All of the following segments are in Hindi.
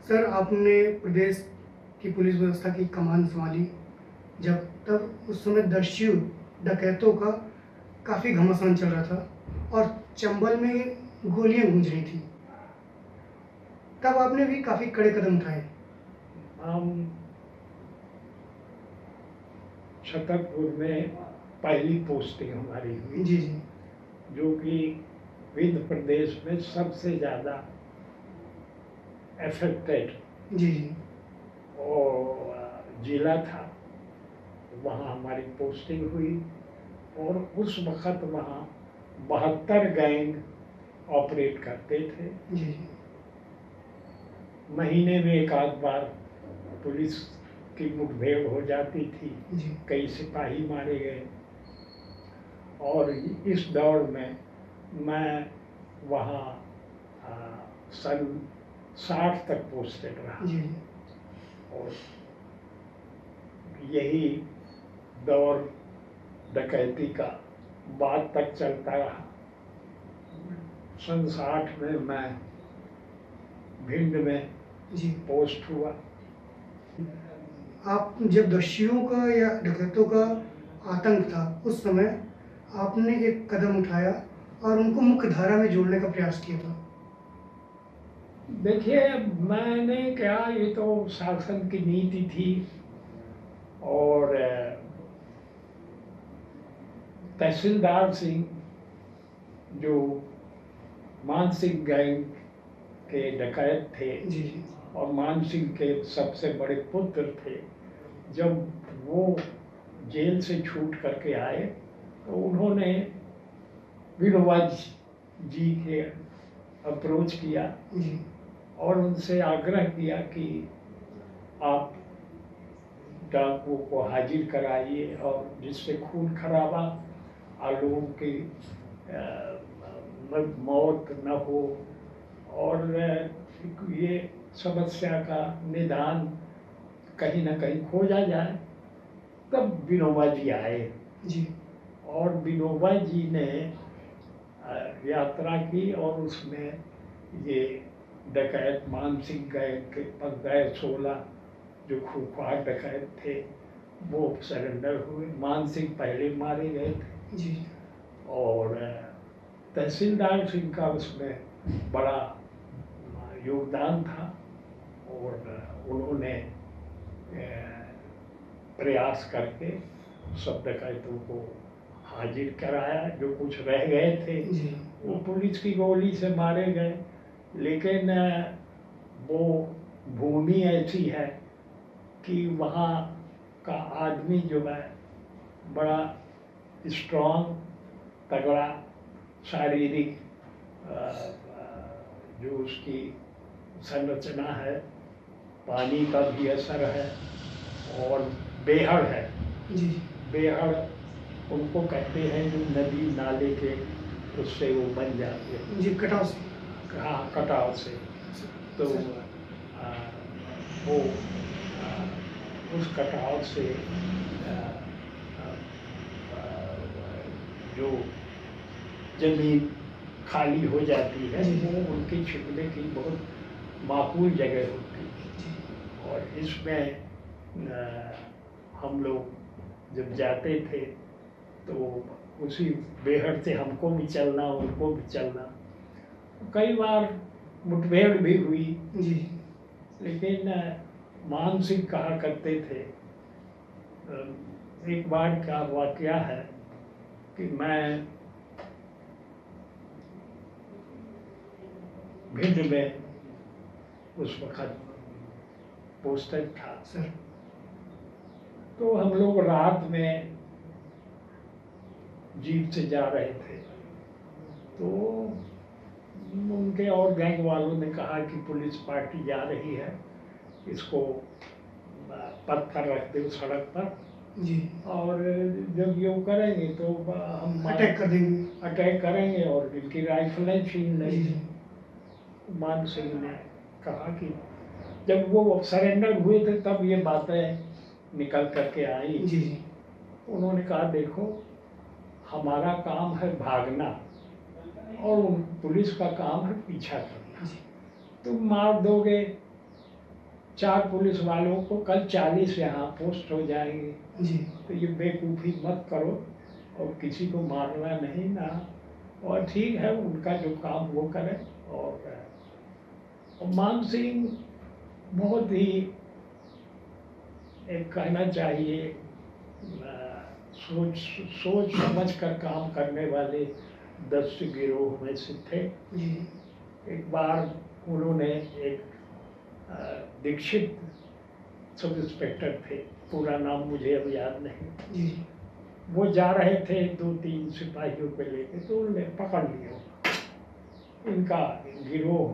सर, आपने प्रदेश की पुलिस व्यवस्था की कमान संभाली जब, तब उस समय दस्यु डकैतों का काफ़ी घमासान चल रहा था और चंबल में गोलियां गूंज रही थी। तब आपने भी काफ़ी कड़े कदम उठाए। हम छतरपुर में पहली पोस्टिंग हमारी हुई, जी जी जो कि विंध्य प्रदेश में सबसे ज़्यादा अफेक्टेड जी जी और जिला था। वहाँ हमारी पोस्टिंग हुई और उस वक़्त वहाँ 72 गैंग ऑपरेट करते थे। जी जी महीने में एक आध बार पुलिस की मुठभेड़ हो जाती थी, जी कई सिपाही मारे गए। और इस दौर में मैं वहाँ सन 60 तक पोस्टेड रहा जी और यही दौर डकैती का बाद तक चलता रहा। सन 60 में मैं भिंड में जी। पोस्ट हुआ। आप जब दस्युओं का या डकैतों का आतंक था, उस समय आपने एक कदम उठाया और उनको मुख्य धारा में जोड़ने का प्रयास किया था। देखिए, मैंने क्या, ये तो शासन की नीति थी और तहसीलदार सिंह जो मानसिंह गैंग के डकैत थे जी जी और मानसिंह के सबसे बड़े पुत्र थे, जब वो जेल से छूट करके आए तो उन्होंने विनोबा जी के अप्रोच किया जी और उनसे आग्रह किया कि आप डाकुओं को हाजिर कराइए और जिससे खून खराबा और लोगों की मौत न हो और ये समस्या का निदान कहीं ना कहीं खोजा जाए। तब विनोबा जी आए जी और विनोबा जी ने यात्रा की और उसमें ये डकैत मानसिंह गए 16 जो खूंखार डकैत थे वो सरेंडर हुए। मानसिंह पहले मारे गए थे जी और तहसीलदार सिंह का उसमें बड़ा योगदान था और उन्होंने प्रयास करके सब डकैतों को हाजिर कराया। जो कुछ रह गए थे जी वो पुलिस की गोली से मारे गए, लेकिन वो भूमि ऐसी है कि वहाँ का आदमी जो है बड़ा स्ट्रॉन्ग, तगड़ा, शारीरिक जो उसकी संरचना है, पानी का भी असर है और बेहड़ है। जी बेहड़ उनको कहते हैं जो नदी नाले के उससे वो बन जाते हैं। जी कटाव से। हाँ, कटाव से। तो वो उस कटाव से जो जमीन खाली हो जाती है वो उनके छिपने की बहुत माकूल जगह होती है। और इसमें हम लोग जब जाते थे तो उसी बेहड़ से हमको भी चलना, उनको भी चलना। कई बार मुठभेड़ भी हुई, जी लेकिन मानसिंह कहा करते थे। एक बार का वाकया है कि मैं भिंड में उस वक़्त पोस्टेड था सर। तो हम लोग रात में जीप से जा रहे थे तो उनके और गैंग वालों ने कहा कि पुलिस पार्टी जा रही है, इसको पत्थर रख दो सड़क पर जी और जब ये करेंगे तो हम अटैक कर देंगे। अटैक करेंगे और इनकी राइफलें छीन जी लेंगे। मान सिंह ने कहा कि जब वो सरेंडर हुए थे तब ये बातें निकल करके आई। जी जी उन्होंने कहा देखो, हमारा काम है भागना और पुलिस का काम है पीछा करना। तुम मार दोगे 4 पुलिस वालों को कल 40 यहाँ पोस्ट हो जाएंगे। जी तो ये बेवकूफ़ी मत करो और किसी को मारना नहीं ना। और ठीक है, उनका जो काम वो करें। और मान सिंह बहुत ही एक कहना चाहिए सोच सोच समझ कर काम करने वाले 10 गिरोह में से थे। जी एक बार उन्होंने एक दीक्षित सब इंस्पेक्टर थे, पूरा नाम मुझे अब याद नहीं, जी वो जा रहे थे 2-3 सिपाहियों को लेके, तो उन्होंने पकड़ लिया। इनका गिरोह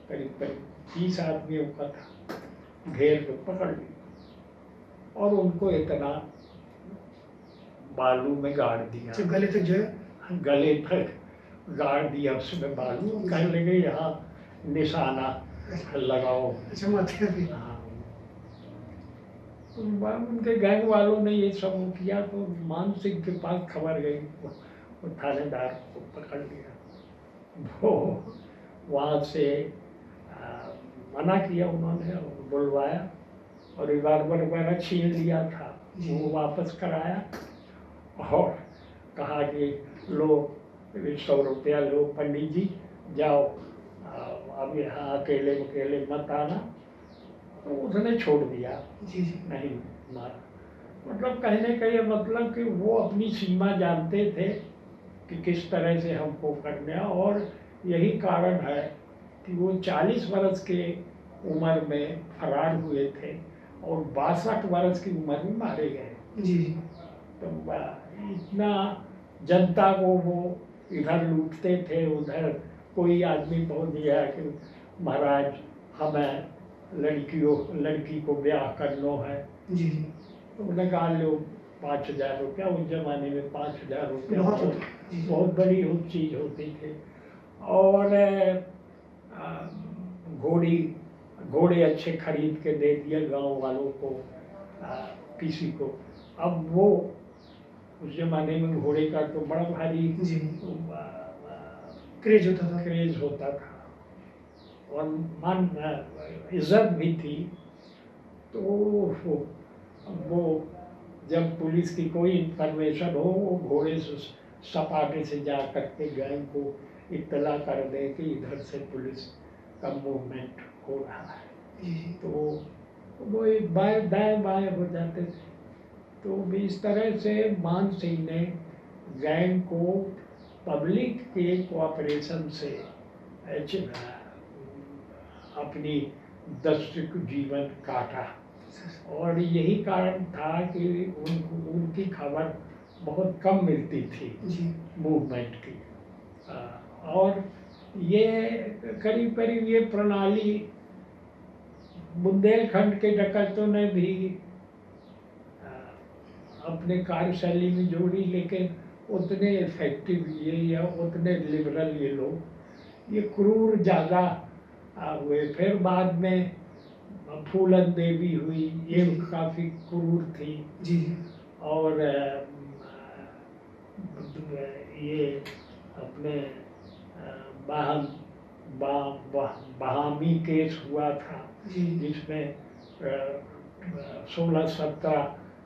करीब करीब 30 आदमियों का था, घेर के पकड़ लिया और उनको इतना बालू में गाड़ दिया, अच्छा, गले तक जो है। गले तक गाड़ दिया उसमें बालू। कहने लगे यहाँ निशाना लगाओ। अच्छा, माथे पे। हाँ। तो उनके गैंग वालों ने ये सब किया तो मान सिंह के पास खबर गई, वो थानेदार को पकड़ लिया। वो वहाँ से मना किया उन्होंने, बुलवाया और रिवॉल्वर वगैरह छीन लिया था, वो वापस कराया और कहा कि लो 100 रुपया लो पंडित जी, जाओ अब यहाँ अकेले अकेले मत आना। तो उसने छोड़ दिया, जी जी नहीं मारा। मतलब कहने का ये मतलब कि वो अपनी सीमा जानते थे कि किस तरह से हमको करना, और यही कारण है कि वो 40 वर्ष के उम्र में फरार हुए थे और 62 वर्ष की उम्र में मारे गए। जी जी तो इतना जनता को वो इधर लूटते थे, उधर कोई आदमी पहुंच गया कि महाराज हमें लड़की को ब्याह करना है, जी जी तो उन्हें कहा लो 5,000 रुपया। उस जमाने में 5,000 रुपया बहुत बहुत, होता। जी बहुत बड़ी चीज़ होती थी। और घोड़े अच्छे खरीद के दे दिए गांव वालों को, किसी को। अब वो उस जमाने में घोड़े का तो बड़ा भारी जी क्रेज होता था। क्रेज होता था और मान इज्जत भी थी। तो वो जब पुलिस की कोई इंफॉर्मेशन हो, वो घोड़े से सपाटे से जा करके गैंग को इत्तला कर दे कि इधर से पुलिस का मूवमेंट हो रहा है। जी जी तो वो बाएं दाएं बाएं हो जाते थे। तो इस तरह से मान सिंह ने गैंग को पब्लिक के कोऑपरेशन से अपनी दर्शक जीवन काटा। और यही कारण था कि उनकी खबर बहुत कम मिलती थी जी मूवमेंट की। और ये करीब करीब ये प्रणाली बुंदेलखंड के डकैतों ने भी अपने कार्यशैली में जोड़ी, लेकिन उतने इफेक्टिव ये या उतने लिबरल ये लोग, ये क्रूर ज़्यादा हुए। फिर बाद में फूलन देवी हुई, ये काफ़ी क्रूर थी। जी जी और ये अपने बहामी केस हुआ था, जी जिसमें 16-17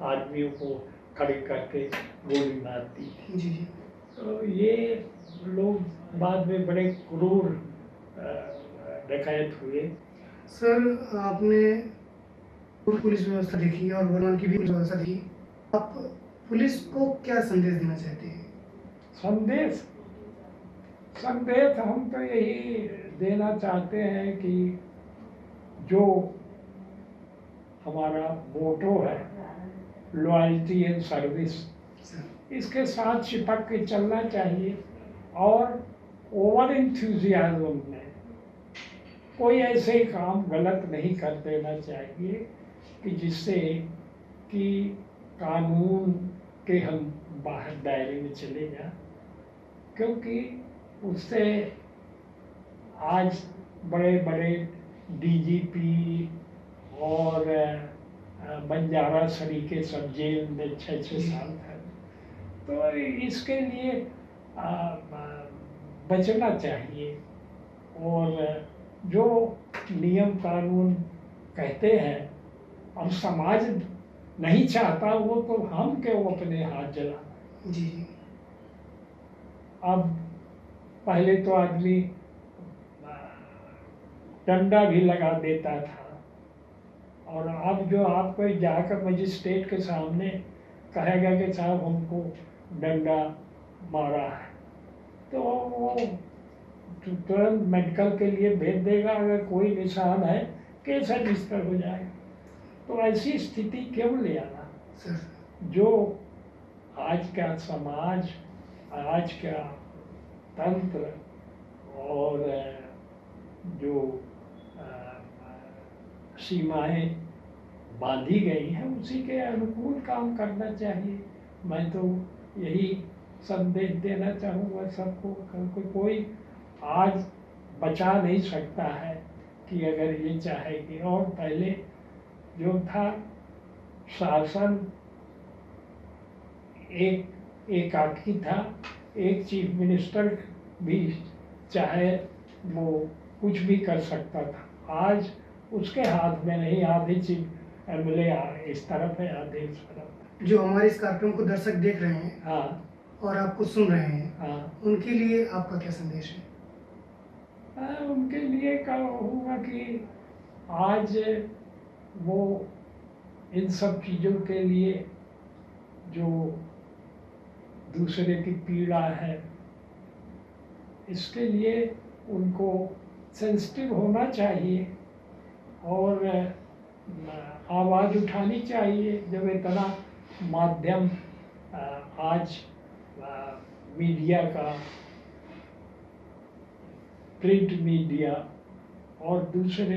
आदमियों को खड़े करके गोली मार दी थी। जी जी तो ये लोग बाद में बड़े क्रूर डकैत हुए। सर, आपने पुलिस व्यवस्था देखी और वर्तमान की भी पुलिस व्यवस्था देखी, आप पुलिस को क्या संदेश देना चाहते हैं? संदेश हम तो यही देना चाहते हैं कि जो हमारा मोटो है लॉयल्टी एंड सर्विस, इसके साथ चिपक के चलना चाहिए। और ओवर इंथ्यूजियाज्म में कोई ऐसे काम गलत नहीं कर देना चाहिए कि जिससे कि कानून के हम बाहर दायरे में चले जाएं, क्योंकि उससे आज बड़े बड़े डीजीपी और बंजारा सरीके सब जेल में 6-6 साल थे। तो इसके लिए बचना चाहिए और जो नियम कानून कहते हैं, अब समाज नहीं चाहता वो तो हम क्यों अपने हाथ जला। जी जी। अब पहले तो आदमी डंडा भी लगा देता था, और अब जो आपको जाकर मजिस्ट्रेट के सामने कहेगा कि साहब हमको डंडा मारा है, तो वो तुरंत मेडिकल के लिए भेज देगा। अगर कोई निशान है केस रजिस्टर हो जाएगा। तो ऐसी स्थिति क्यों ले आना। सर जो आज का समाज, आज का तंत्र और जो सीमाएं बांधी गई हैं उसी के अनुकूल काम करना चाहिए। मैं तो यही संदेश देना चाहूँगा सबको, क्योंकि कोई आज बचा नहीं सकता है कि अगर ये चाहे कि। और पहले जो था शासन एकाकी था, एक चीफ मिनिस्टर भी चाहे वो कुछ भी कर सकता था। आज उसके हाथ में नहीं, आधे चीफ एमएलए इस तरफ है, आधे इस तरफ। जो हमारे इस कार्यक्रम को दर्शक देख रहे हैं हाँ और आपको सुन रहे हैं, हाँ, उनके लिए आपका क्या संदेश है? उनके लिए कहूँगा कि आज वो इन सब चीज़ों के लिए जो दूसरे की पीड़ा है, इसके लिए उनको सेंसिटिव होना चाहिए और आवाज़ उठानी चाहिए। जब इतना माध्यम आज मीडिया का, प्रिंट मीडिया और दूसरे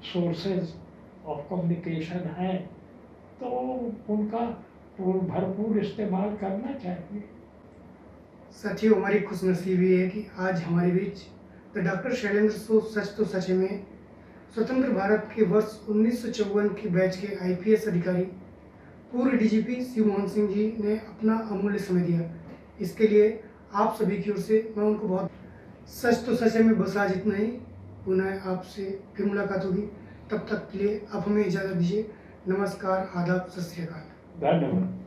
सोर्सेज ऑफ कम्युनिकेशन हैं, तो उनका भरपूर इस्तेमाल करना चाहिए। साथियों, हमारी खुशनसीबी है कि आज हमारे बीच द डॉक्टर शैलेंद्र शो सच तो सच में स्वतंत्र भारत के वर्ष 1954 के बैच के आईपीएस अधिकारी पूर्व डीजीपी शिव मोहन सिंह जी ने अपना अमूल्य समय दिया। इसके लिए आप सभी की ओर से मैं उनको बहुत सच तो सच में बस आज इतना ही। पुनः आपसे फिर मुलाकात होगी, तब तक के लिए आप हमें इजाज़त दीजिए। नमस्कार, आदाब, सत श्री अकाल। धन्यवाद।